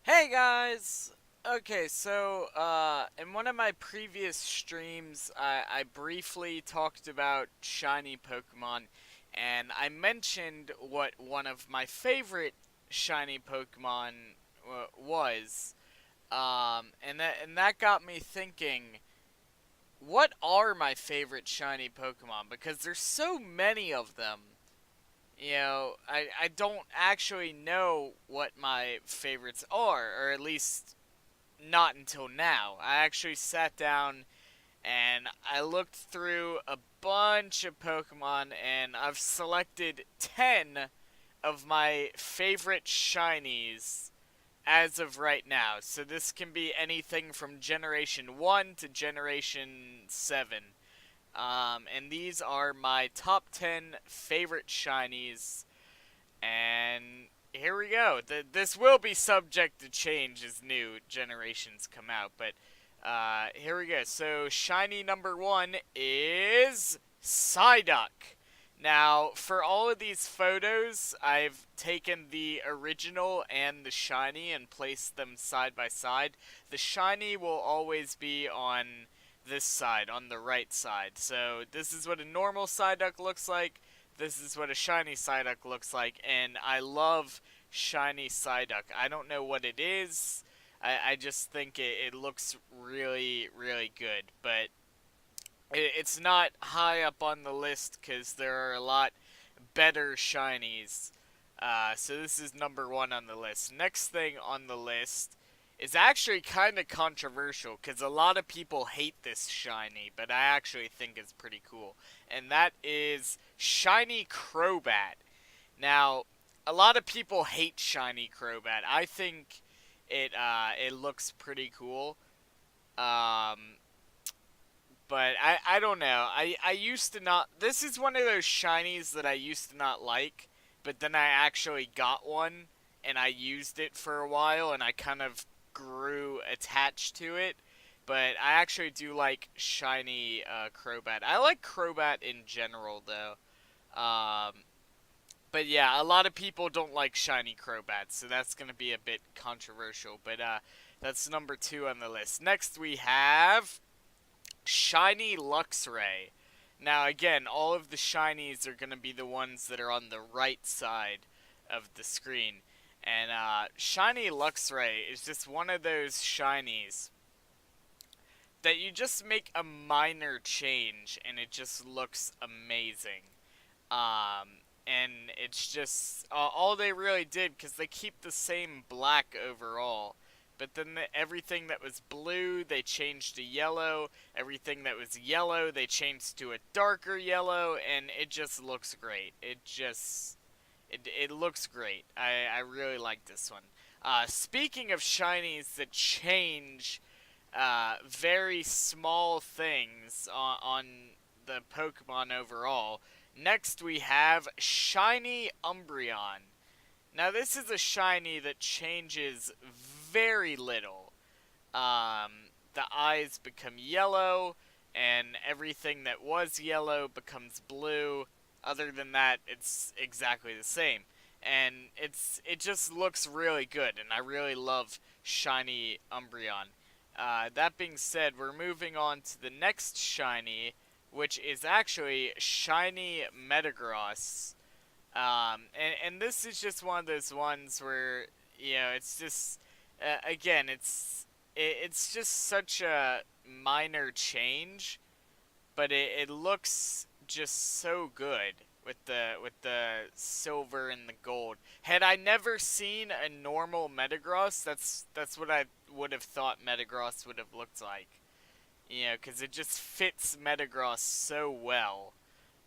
Hey guys! Okay, so, in one of my previous streams, I briefly talked about shiny Pokemon, and I mentioned what one of my favorite shiny Pokemon was. And that got me thinking, what are my favorite shiny Pokemon? Because there's so many of them. I don't actually know what my favorites are, or at least not until now. I actually sat down and I looked through a bunch of Pokemon and I've selected 10 of my favorite shinies as of right now. So this can be anything from Generation 1 to Generation 7. And these are my top 10 favorite shinies, and here we go. This will be subject to change as new generations come out, but here we go. So, shiny number one is Psyduck. Now, for all of these photos, I've taken the original and the shiny and placed them side by side. The shiny will always be on this side, on the right side. So, this is what a normal Psyduck looks like. This is what a shiny Psyduck looks like, and I love shiny Psyduck. I don't know what it is. I just think it looks really, really good, but it's not high up on the list because there are a lot better shinies. So this is number one on the list. Next thing on the list is actually kind of controversial because a lot of people hate this shiny, but I actually think it's pretty cool. And that is shiny Crobat. Now, a lot of people hate shiny Crobat. I think it looks pretty cool. Um, but I don't know. I used to not. This is one of those shinies that I used to not like, but then I actually got one and I used it for a while and I kind of grew attached to it. But I actually do like shiny Crobat. I like Crobat in general though. But yeah, a lot of people don't like shiny Crobat, so that's gonna be a bit controversial. But that's number two on the list. Next we have shiny Luxray. Now, again, all of the shinies are going to be the ones that are on the right side of the screen. And shiny Luxray is just one of those shinies that you just make a minor change and it just looks amazing. And it's just all they really did, because they keep the same black overall. But then everything that was blue, they changed to yellow. Everything that was yellow, they changed to a darker yellow, and it just looks great. It looks great. I really like this one. Speaking of shinies that change very small things on the Pokemon overall, next we have shiny Umbreon. Now this is a shiny that changes very little. The eyes become yellow, and everything that was yellow becomes blue. Other than that, it's exactly the same. And it just looks really good, and I really love shiny Umbreon. That being said, we're moving on to the next shiny, which is actually shiny Metagross. And this is just one of those ones where, it's just again, it's just such a minor change, but it looks just so good with the silver and the gold. Had I never seen a normal Metagross, that's what I would have thought Metagross would have looked like. Because it just fits Metagross so well.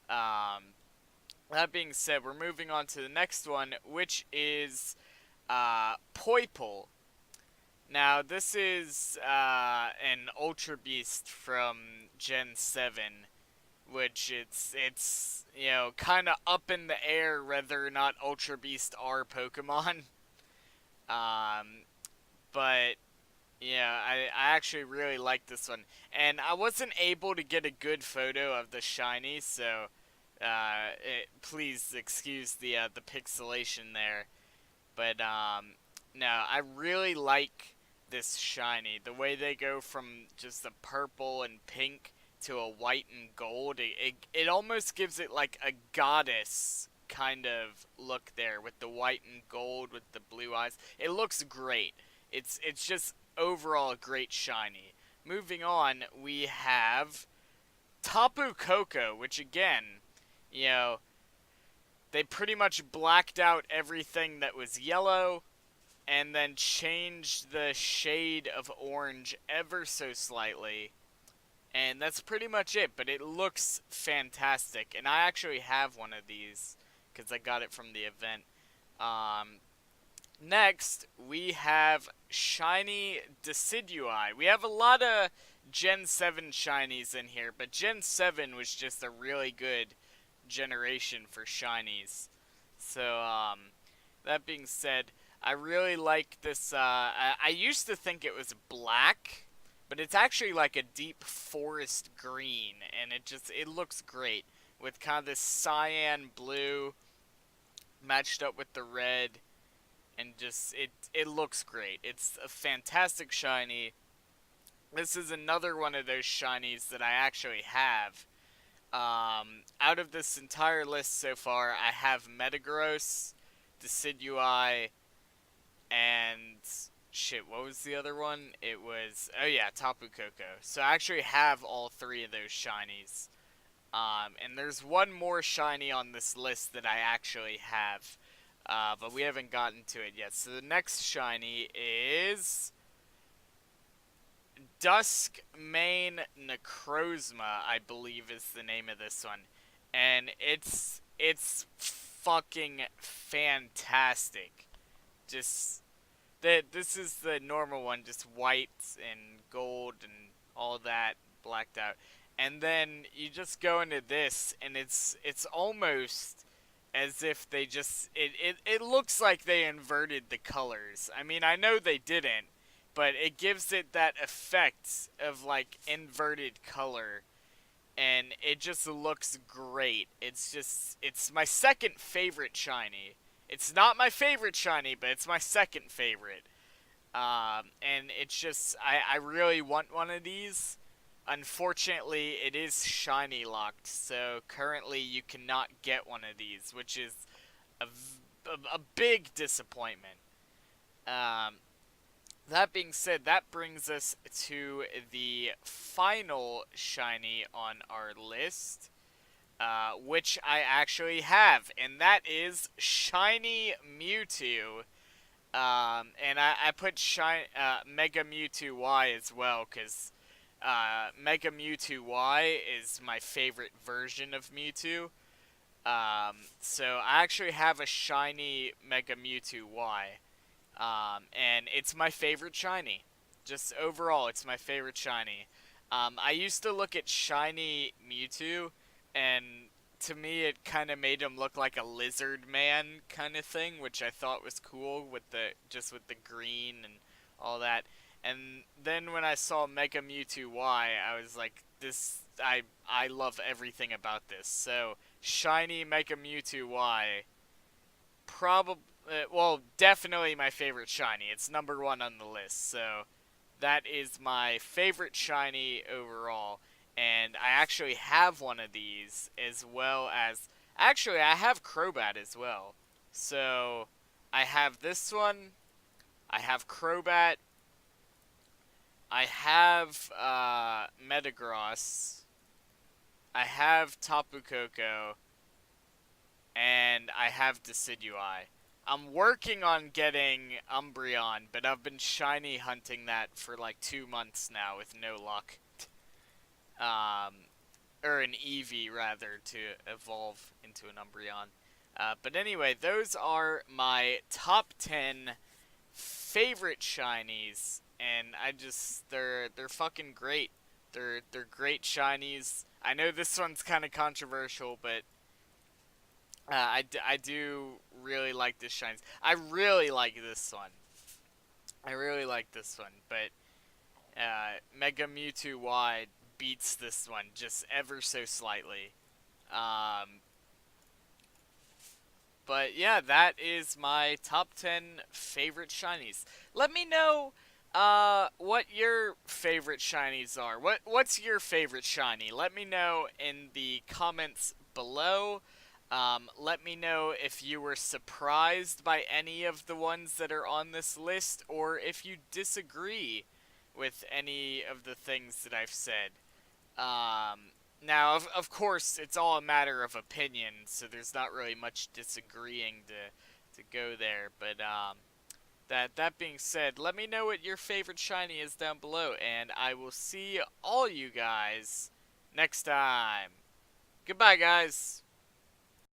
That being said, we're moving on to the next one, which is Poipole. Now, this is an Ultrabeast from Gen 7, which it's kind of up in the air whether or not Ultra Beast are Pokemon. Um, but yeah, I actually really like this one, and I wasn't able to get a good photo of the shiny, so please excuse the pixelation there. But No, I really like this shiny. The way they go from just the purple and pink to a white and gold, it almost gives it like a goddess kind of look there with the white and gold with the blue eyes. It looks great. It's just overall a great shiny. Moving on, we have Topo Cocoa, which again, you know, they pretty much blacked out everything that was yellow and then changed the shade of orange ever so slightly. And that's pretty much it, but it looks fantastic. And I actually have one of these because I got it from the event. Um, Next, we have Shiny Decidui. We have a lot of Gen 7 shinies in here, but Gen 7 was just a really good generation for shinies. So, that being said, I really like this. I used to think it was black, but it's actually like a deep forest green, and it looks great with kind of this cyan blue matched up with the red, and just it looks great. It's a fantastic shiny. This is another one of those shinies that I actually have. Out of this entire list so far, I have Metagross, Decidui, and shit, what was the other one? It was, oh yeah, Tapu Koko. So I actually have all three of those shinies. And there's one more shiny on this list that I actually have. But we haven't gotten to it yet. So the next shiny is Dusk Main Necrozma, I believe is the name of this one. And it's fucking fantastic. Just this is the normal one, just white and gold and all that blacked out. And then you just go into this and it's almost as if they just it looks like they inverted the colors. I mean, I know they didn't, but it gives it that effect of like inverted color, and it just looks great. It's my second favorite shiny. It's not my favorite shiny, but it's my second favorite. And it's just I really want one of these. Unfortunately, it is shiny locked, so currently you cannot get one of these, which is a big disappointment. Um, that being said, that brings us to the final shiny on our list, which I actually have, and that is Shiny Mewtwo. And I put Mega Mewtwo Y as well, because Mega Mewtwo Y is my favorite version of Mewtwo. So I actually have a shiny Mega Mewtwo Y. And it's my favorite shiny. Just overall, it's my favorite shiny. I used to look at shiny Mewtwo, and to me it kind of made him look like a lizard man kind of thing, which I thought was cool with with the green and all that. And then when I saw Mega Mewtwo Y, I was like, I love everything about this. So shiny Mega Mewtwo Y, probably, well, definitely my favorite shiny. It's number one on the list. So that is my favorite shiny overall. And I actually have one of these, as well as, actually I have Crobat as well. So I have this one, I have Crobat, I have Metagross, I have Tapu Koko, and I have Decidui. I'm working on getting Umbreon, but I've been shiny hunting that for like 2 months now with no luck. Or an Eevee rather, to evolve into an Umbreon. But anyway, those are my top 10 favorite shinies, and they're fucking great. They're great shinies. I know this one's kind of controversial, but I do really like this shinies. I really like this one. I really like this one, but Mega Mewtwo Y beats this one just ever so slightly. Um, But yeah, that is my top 10 favorite shinies. Let me know what your favorite shinies are. What's your favorite shiny? Let me know in the comments below. Let me know if you were surprised by any of the ones that are on this list, or if you disagree with any of the things that I've said. Now, of course, it's all a matter of opinion, so there's not really much disagreeing to go there. But that being said, let me know what your favorite shiny is down below, and I will see all you guys next time. Goodbye, guys.